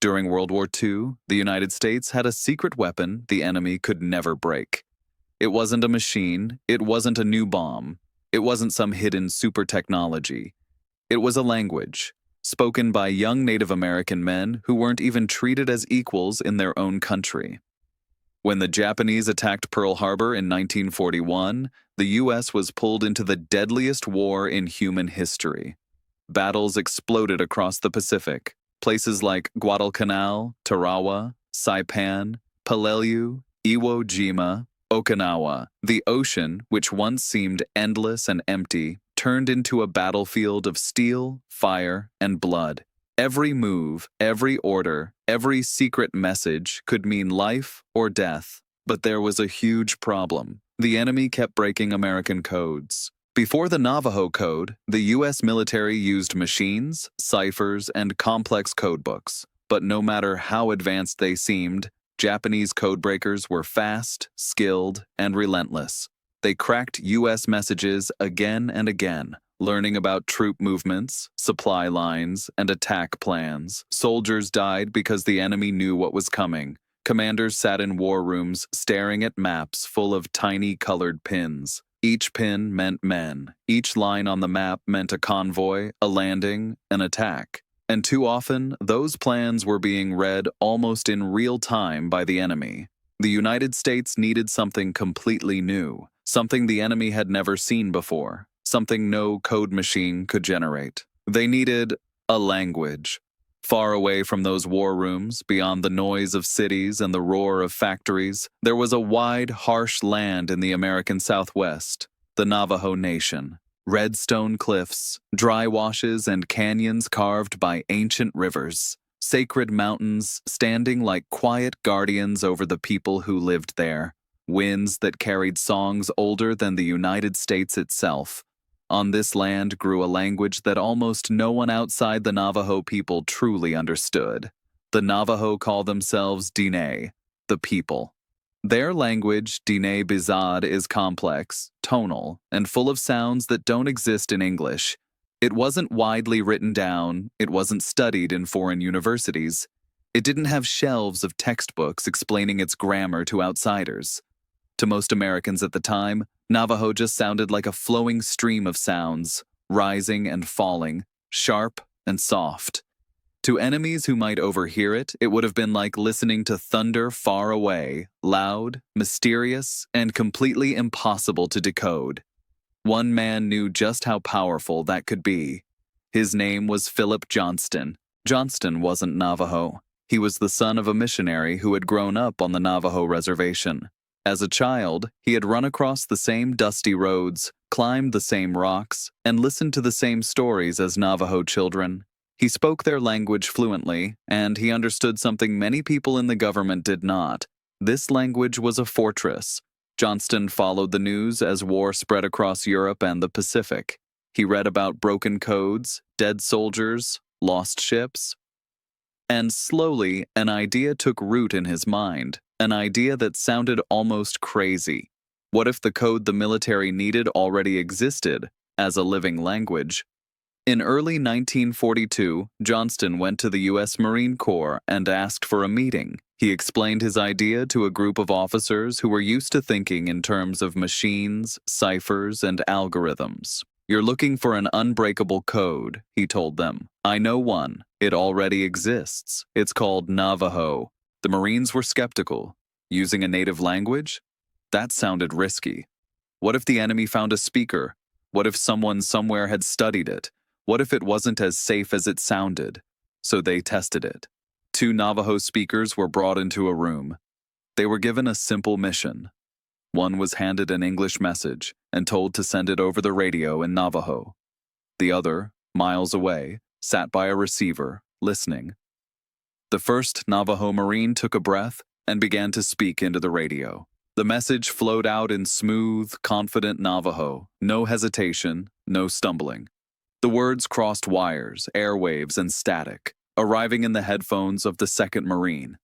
During World War II, the United States had a secret weapon the enemy could never break. It wasn't a machine, it wasn't a new bomb, it wasn't some hidden super technology. It was a language, spoken by young Native American men who weren't even treated as equals in their own country. When the Japanese attacked Pearl Harbor in 1941, the U.S. was pulled into the deadliest war in human history. Battles exploded across the Pacific. Places like Guadalcanal, Tarawa, Saipan, Peleliu, Iwo Jima, Okinawa. The ocean, which once seemed endless and empty, turned into a battlefield of steel, fire, and blood. Every move, every order, every secret message could mean life or death. But there was a huge problem. The enemy kept breaking American codes. Before the Navajo Code, the U.S. military used machines, ciphers, and complex codebooks. But no matter how advanced they seemed, Japanese codebreakers were fast, skilled, and relentless. They cracked U.S. messages again and again, learning about troop movements, supply lines, and attack plans. Soldiers died because the enemy knew what was coming. Commanders sat in war rooms staring at maps full of tiny colored pins. Each pin meant men. Each line on the map meant a convoy, a landing, an attack. And too often, those plans were being read almost in real time by the enemy. The United States needed something completely new, something the enemy had never seen before, something no code machine could generate. They needed a language. Far away from those war rooms, beyond the noise of cities and the roar of factories, there was a wide, harsh land in the American Southwest, the Navajo Nation. Red stone cliffs, dry washes, and canyons carved by ancient rivers. Sacred mountains standing like quiet guardians over the people who lived there. Winds that carried songs older than the United States itself. On this land grew a language that almost no one outside the Navajo people truly understood. The Navajo call themselves Diné, the people. Their language, Diné Bizad, is complex, tonal, and full of sounds that don't exist in English. It wasn't widely written down, it wasn't studied in foreign universities. It didn't have shelves of textbooks explaining its grammar to outsiders. To most Americans at the time, Navajo just sounded like a flowing stream of sounds, rising and falling, sharp and soft. To enemies who might overhear it, it would have been like listening to thunder far away, loud, mysterious, and completely impossible to decode. One man knew just how powerful that could be. His name was Philip Johnston. Johnston wasn't Navajo. He was the son of a missionary who had grown up on the Navajo reservation. As a child, he had run across the same dusty roads, climbed the same rocks, and listened to the same stories as Navajo children. He spoke their language fluently, and he understood something many people in the government did not. This language was a fortress. Johnston followed the news as war spread across Europe and the Pacific. He read about broken codes, dead soldiers, lost ships. And slowly, an idea took root in his mind. An idea that sounded almost crazy. What if the code the military needed already existed as a living language? In early 1942, Johnston went to the U.S. Marine Corps and asked for a meeting. He explained his idea to a group of officers who were used to thinking in terms of machines, ciphers, and algorithms. "You're looking for an unbreakable code," he told them. "I know one. It already exists. It's called Navajo." The Marines were skeptical. Using a native language? That sounded risky. What if the enemy found a speaker? What if someone somewhere had studied it? What if it wasn't as safe as it sounded? So they tested it. 2 Navajo speakers were brought into a room. They were given a simple mission. One was handed an English message and told to send it over the radio in Navajo. The other, miles away, sat by a receiver, listening. The first Navajo Marine took a breath and began to speak into the radio. The message flowed out in smooth, confident Navajo, no hesitation, no stumbling. The words crossed wires, airwaves, and static, arriving in the headphones of the second Marine.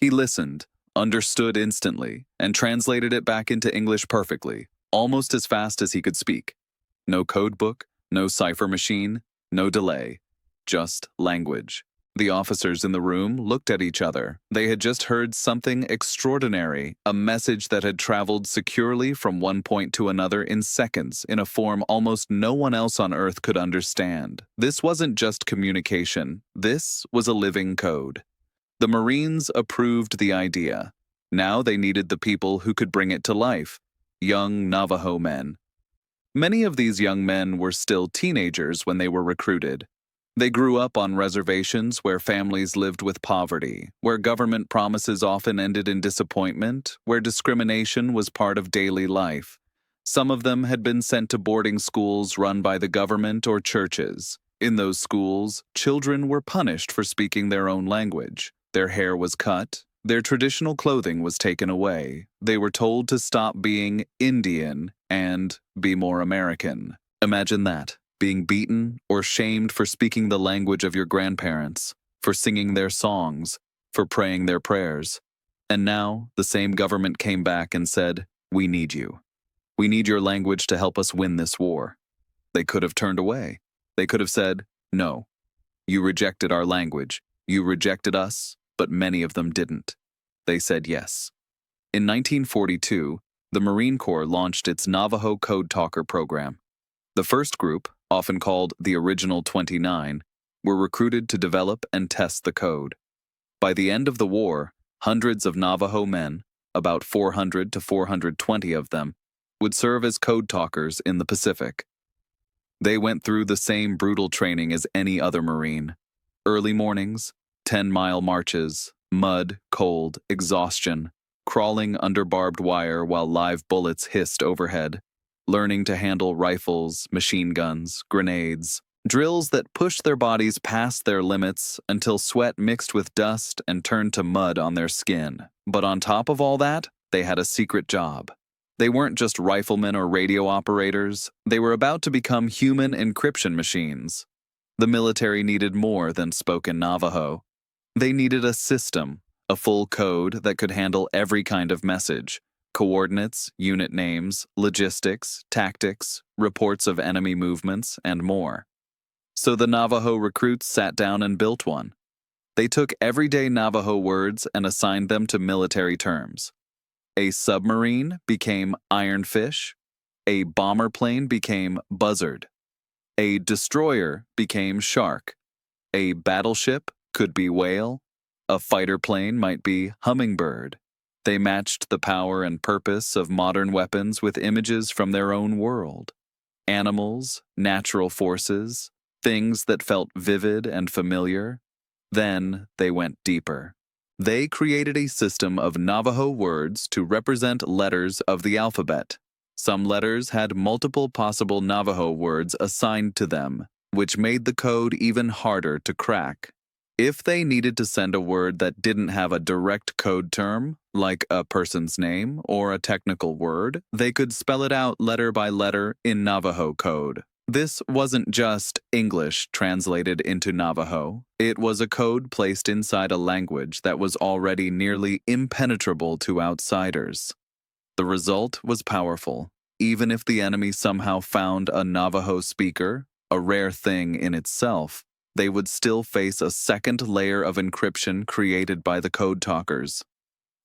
He listened, understood instantly, and translated it back into English perfectly, almost as fast as he could speak. No code book, no cipher machine, no delay, just language. The officers in the room looked at each other. They had just heard something extraordinary, a message that had traveled securely from one point to another in seconds, in a form almost no one else on Earth could understand. This wasn't just communication. This was a living code. The Marines approved the idea. Now they needed the people who could bring it to life, young Navajo men. Many of these young men were still teenagers when they were recruited. They grew up on reservations where families lived with poverty, where government promises often ended in disappointment, where discrimination was part of daily life. Some of them had been sent to boarding schools run by the government or churches. In those schools, children were punished for speaking their own language. Their hair was cut, their traditional clothing was taken away. They were told to stop being Indian and be more American. Imagine that. Being beaten or shamed for speaking the language of your grandparents, for singing their songs, for praying their prayers. And now, the same government came back and said, "We need you. We need your language to help us win this war." They could have turned away. They could have said, "No, you rejected our language. You rejected us," but many of them didn't. They said yes. In 1942, the Marine Corps launched its Navajo Code Talker program. The first group, often called the Original 29, were recruited to develop and test the code. By the end of the war, hundreds of Navajo men, about 400 to 420 of them, would serve as code talkers in the Pacific. They went through the same brutal training as any other Marine. Early mornings, 10-mile marches, mud, cold, exhaustion, crawling under barbed wire while live bullets hissed overhead, learning to handle rifles, machine guns, grenades, drills that pushed their bodies past their limits until sweat mixed with dust and turned to mud on their skin. But on top of all that, they had a secret job. They weren't just riflemen or radio operators, they were about to become human encryption machines. The military needed more than spoken Navajo. They needed a system, a full code that could handle every kind of message. Coordinates, unit names, logistics, tactics, reports of enemy movements, and more. So the Navajo recruits sat down and built one. They took everyday Navajo words and assigned them to military terms. A submarine became ironfish. A bomber plane became buzzard. A destroyer became shark. A battleship could be whale. A fighter plane might be hummingbird. They matched the power and purpose of modern weapons with images from their own world. Animals, natural forces, things that felt vivid and familiar. Then they went deeper. They created a system of Navajo words to represent letters of the alphabet. Some letters had multiple possible Navajo words assigned to them, which made the code even harder to crack. If they needed to send a word that didn't have a direct code term, like a person's name or a technical word, they could spell it out letter by letter in Navajo code. This wasn't just English translated into Navajo. It was a code placed inside a language that was already nearly impenetrable to outsiders. The result was powerful. Even if the enemy somehow found a Navajo speaker, a rare thing in itself, they would still face a second layer of encryption created by the code talkers.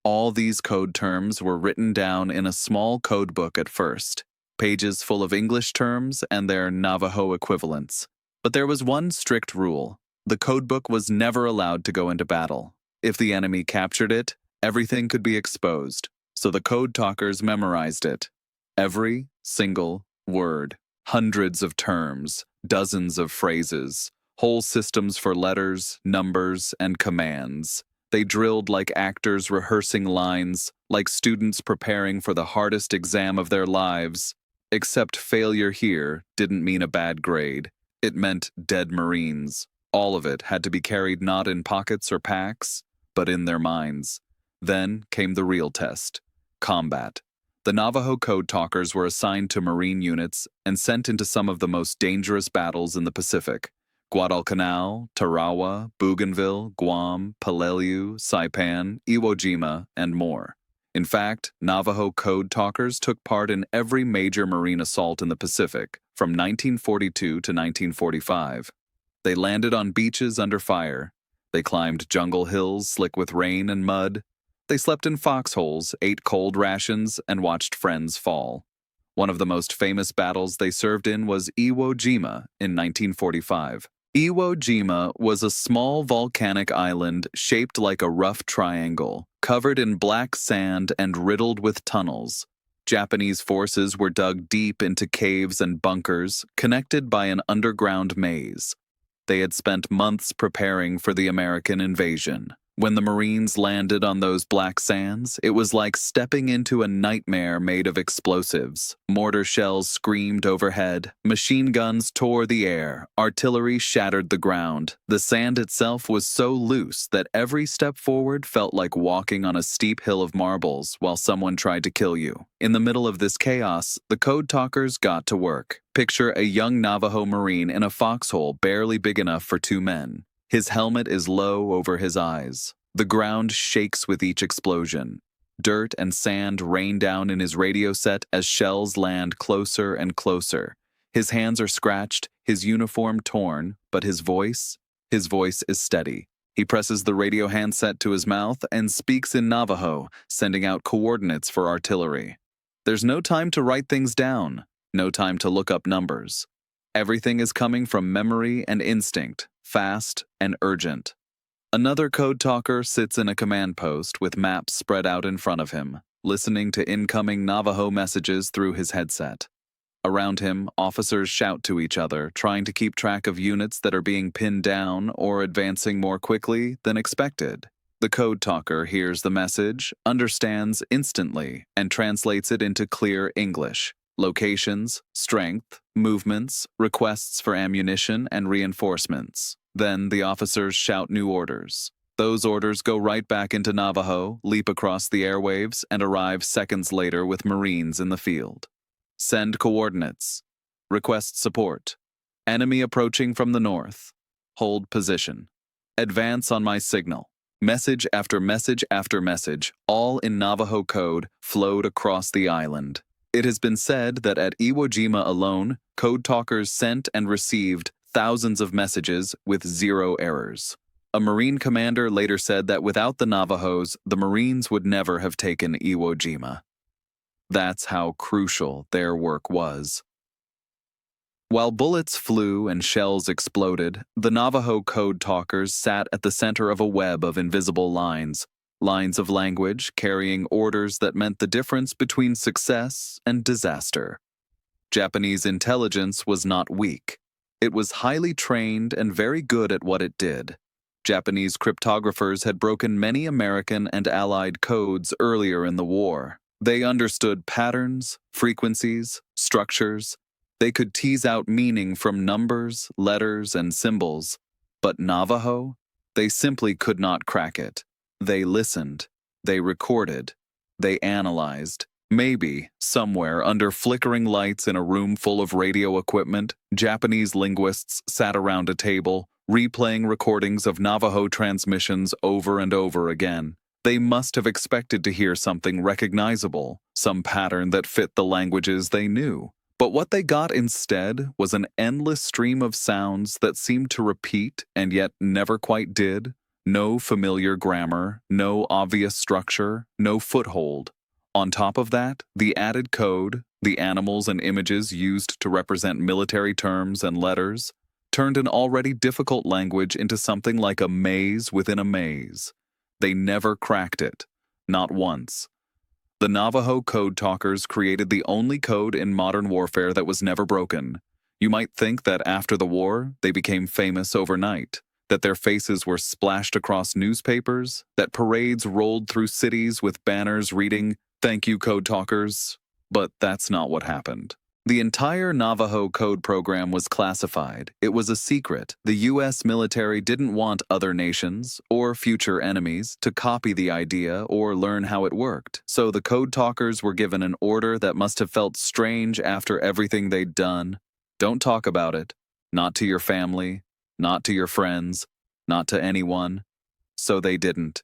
All these code terms were written down in a small code book at first, pages full of English terms and their Navajo equivalents. But there was one strict rule. The codebook was never allowed to go into battle. If the enemy captured it, everything could be exposed, so the code talkers memorized it. Every single word, hundreds of terms, dozens of phrases, whole systems for letters, numbers, and commands. They drilled like actors rehearsing lines, like students preparing for the hardest exam of their lives. Except failure here didn't mean a bad grade. It meant dead Marines. All of it had to be carried not in pockets or packs, but in their minds. Then came the real test: combat. The Navajo code talkers were assigned to Marine units and sent into some of the most dangerous battles in the Pacific: Guadalcanal, Tarawa, Bougainville, Guam, Peleliu, Saipan, Iwo Jima, and more. In fact, Navajo code talkers took part in every major Marine assault in the Pacific from 1942 to 1945. They landed on beaches under fire. They climbed jungle hills slick with rain and mud. They slept in foxholes, ate cold rations, and watched friends fall. One of the most famous battles they served in was Iwo Jima in 1945. Iwo Jima was a small volcanic island shaped like a rough triangle, covered in black sand and riddled with tunnels. Japanese forces were dug deep into caves and bunkers, connected by an underground maze. They had spent months preparing for the American invasion. When the Marines landed on those black sands, it was like stepping into a nightmare made of explosives. Mortar shells screamed overhead, machine guns tore the air, artillery shattered the ground. The sand itself was so loose that every step forward felt like walking on a steep hill of marbles while someone tried to kill you. In the middle of this chaos, the code talkers got to work. Picture a young Navajo Marine in a foxhole barely big enough for two men. His helmet is low over his eyes. The ground shakes with each explosion. Dirt and sand rain down in his radio set as shells land closer and closer. His hands are scratched, his uniform torn, but his voice is steady. He presses the radio handset to his mouth and speaks in Navajo, sending out coordinates for artillery. There's no time to write things down, no time to look up numbers. Everything is coming from memory and instinct, fast and urgent. Another code talker sits in a command post with maps spread out in front of him, listening to incoming Navajo messages through his headset. Around him, officers shout to each other, trying to keep track of units that are being pinned down or advancing more quickly than expected. The code talker hears the message, understands instantly, and translates it into clear English. Locations, strength, movements, requests for ammunition, and reinforcements. Then the officers shout new orders. Those orders go right back into Navajo, leap across the airwaves, and arrive seconds later with Marines in the field. Send coordinates. Request support. Enemy approaching from the north. Hold position. Advance on my signal. Message after message after message, all in Navajo code, flowed across the island. It has been said that at Iwo Jima alone, code talkers sent and received thousands of messages with 0 errors. A Marine commander later said that without the Navajos, the Marines would never have taken Iwo Jima. That's how crucial their work was. While bullets flew and shells exploded, the Navajo code talkers sat at the center of a web of invisible lines of language carrying orders that meant the difference between success and disaster. Japanese intelligence was not weak. It was highly trained and very good at what it did. Japanese cryptographers had broken many American and Allied codes earlier in the war. They understood patterns, frequencies, structures. They could tease out meaning from numbers, letters, and symbols. But Navajo? They simply could not crack it. They listened. They recorded. They analyzed. Maybe, somewhere under flickering lights in a room full of radio equipment, Japanese linguists sat around a table, replaying recordings of Navajo transmissions over and over again. They must have expected to hear something recognizable, some pattern that fit the languages they knew. But what they got instead was an endless stream of sounds that seemed to repeat and yet never quite did. No familiar grammar, no obvious structure, no foothold. On top of that, the added code, the animals and images used to represent military terms and letters, turned an already difficult language into something like a maze within a maze. They never cracked it, not once. The Navajo code talkers created the only code in modern warfare that was never broken. You might think that after the war, they became famous overnight, that their faces were splashed across newspapers, that parades rolled through cities with banners reading, "Thank you, code talkers." But that's not what happened. The entire Navajo code program was classified. It was a secret. The U.S. military didn't want other nations, or future enemies, to copy the idea or learn how it worked. So the code talkers were given an order that must have felt strange after everything they'd done. Don't talk about it. Not to your family. Not to your friends. Not to anyone. So they didn't.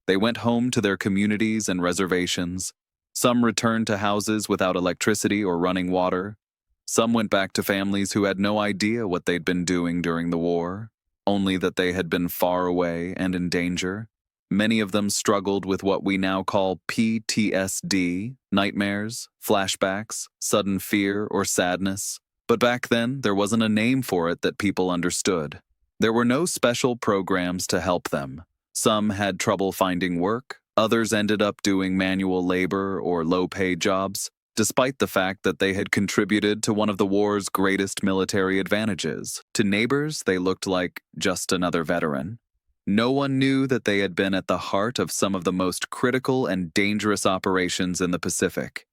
They went home to their communities and reservations. Some returned to houses without electricity or running water. Some went back to families who had no idea what they'd been doing during the war. only that they had been far away and in danger. Many of them struggled with what we now call PTSD, nightmares, flashbacks, sudden fear, or sadness. But back then, there wasn't a name for it that people understood. There were no special programs to help them. Some had trouble finding work, others ended up doing manual labor or low-paid jobs, despite the fact that they had contributed to one of the war's greatest military advantages. To neighbors, they looked like just another veteran. No one knew that they had been at the heart of some of the most critical and dangerous operations in the Pacific.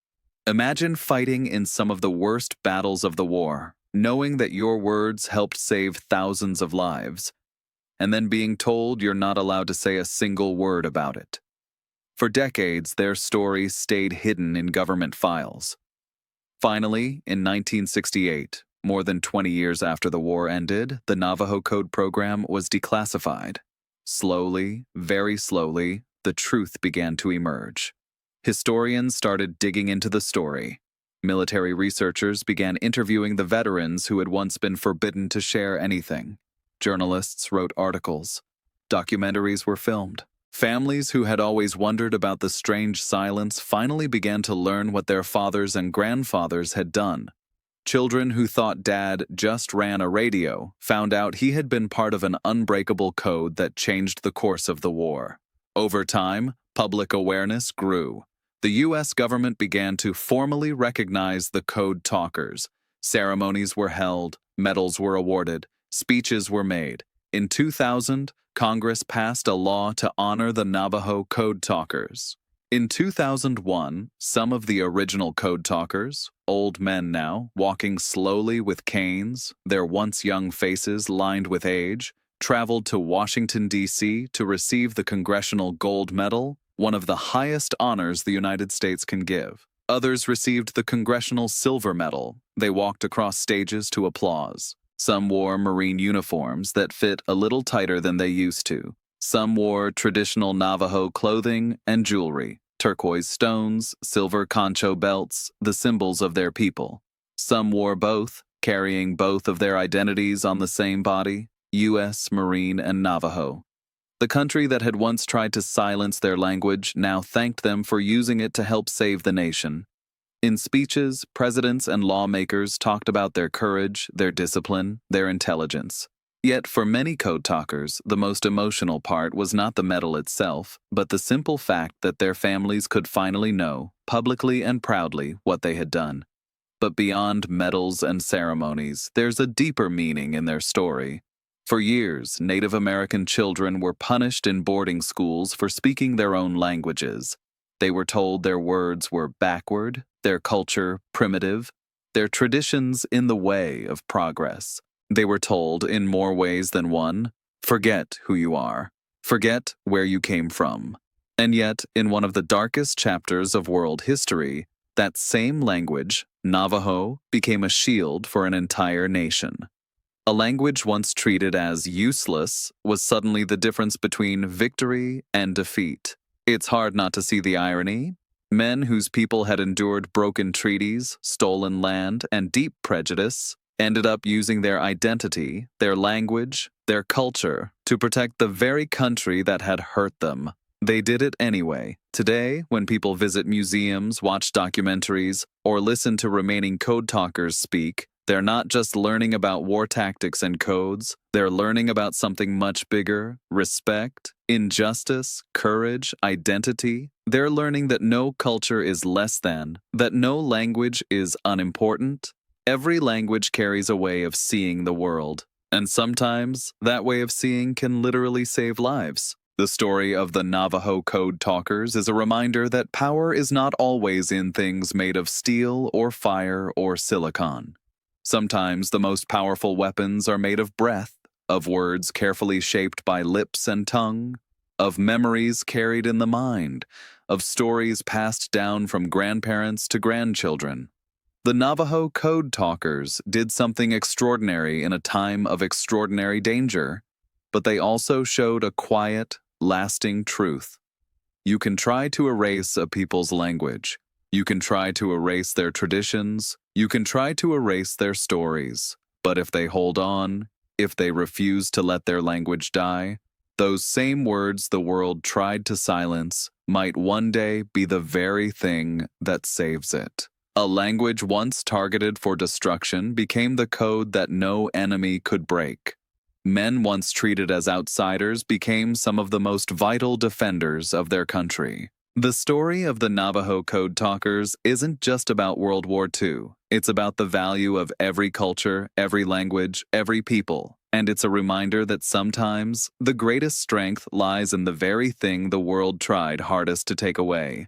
Imagine fighting in some of the worst battles of the war, knowing that your words helped save thousands of lives, and then being told you're not allowed to say a single word about it. For decades, their stories stayed hidden in government files. Finally, in 1968, more than 20 years after the war ended, the Navajo Code program was declassified. Slowly, very slowly, the truth began to emerge. Historians started digging into the story. Military researchers began interviewing the veterans who had once been forbidden to share anything. Journalists wrote articles. Documentaries were filmed. Families who had always wondered about the strange silence finally began to learn what their fathers and grandfathers had done. Children who thought Dad just ran a radio found out he had been part of an unbreakable code that changed the course of the war. Over time, public awareness grew. The U.S. government began to formally recognize the code talkers. Ceremonies were held, medals were awarded, speeches were made. In 2000, Congress passed a law to honor the Navajo code talkers. In 2001, some of the original code talkers, old men now, walking slowly with canes, their once young faces lined with age, traveled to Washington, D.C. to receive the Congressional Gold Medal, one of the highest honors the United States can give. Others received the Congressional Silver Medal. They walked across stages to applause. Some wore Marine uniforms that fit a little tighter than they used to. Some wore traditional Navajo clothing and jewelry, turquoise stones, silver concho belts, the symbols of their people. Some wore both, carrying both of their identities on the same body, U.S., Marine, and Navajo. The country that had once tried to silence their language now thanked them for using it to help save the nation. In speeches, presidents and lawmakers talked about their courage, their discipline, their intelligence. Yet for many code talkers, the most emotional part was not the medal itself, but the simple fact that their families could finally know, publicly and proudly, what they had done. But beyond medals and ceremonies, there's a deeper meaning in their story. For years, Native American children were punished in boarding schools for speaking their own languages. They were told their words were backward, their culture primitive, their traditions in the way of progress. They were told, in more ways than one, forget who you are, forget where you came from. And yet, in one of the darkest chapters of world history, that same language, Navajo, became a shield for an entire nation. A language once treated as useless was suddenly the difference between victory and defeat. It's hard not to see the irony. Men whose people had endured broken treaties, stolen land, and deep prejudice ended up using their identity, their language, their culture to protect the very country that had hurt them. They did it anyway. Today, when people visit museums, watch documentaries, or listen to remaining code talkers speak, they're not just learning about war tactics and codes, they're learning about something much bigger: respect, injustice, courage, identity. They're learning that no culture is less than, that no language is unimportant. Every language carries a way of seeing the world, and sometimes that way of seeing can literally save lives. The story of the Navajo code talkers is a reminder that power is not always in things made of steel or fire or silicon. Sometimes the most powerful weapons are made of breath, of words carefully shaped by lips and tongue, of memories carried in the mind, of stories passed down from grandparents to grandchildren. The Navajo code talkers did something extraordinary in a time of extraordinary danger, but they also showed a quiet, lasting truth. You can try to erase a people's language. You can try to erase their traditions. You can try to erase their stories. But if they hold on, If they refused to let their language die, those same words the world tried to silence might one day be the very thing that saves it. A language once targeted for destruction became the code that no enemy could break. Men once treated as outsiders became some of the most vital defenders of their country. The story of the Navajo Code Talkers isn't just about World War II. It's about the value of every culture, every language, every people. And it's a reminder that sometimes the greatest strength lies in the very thing the world tried hardest to take away.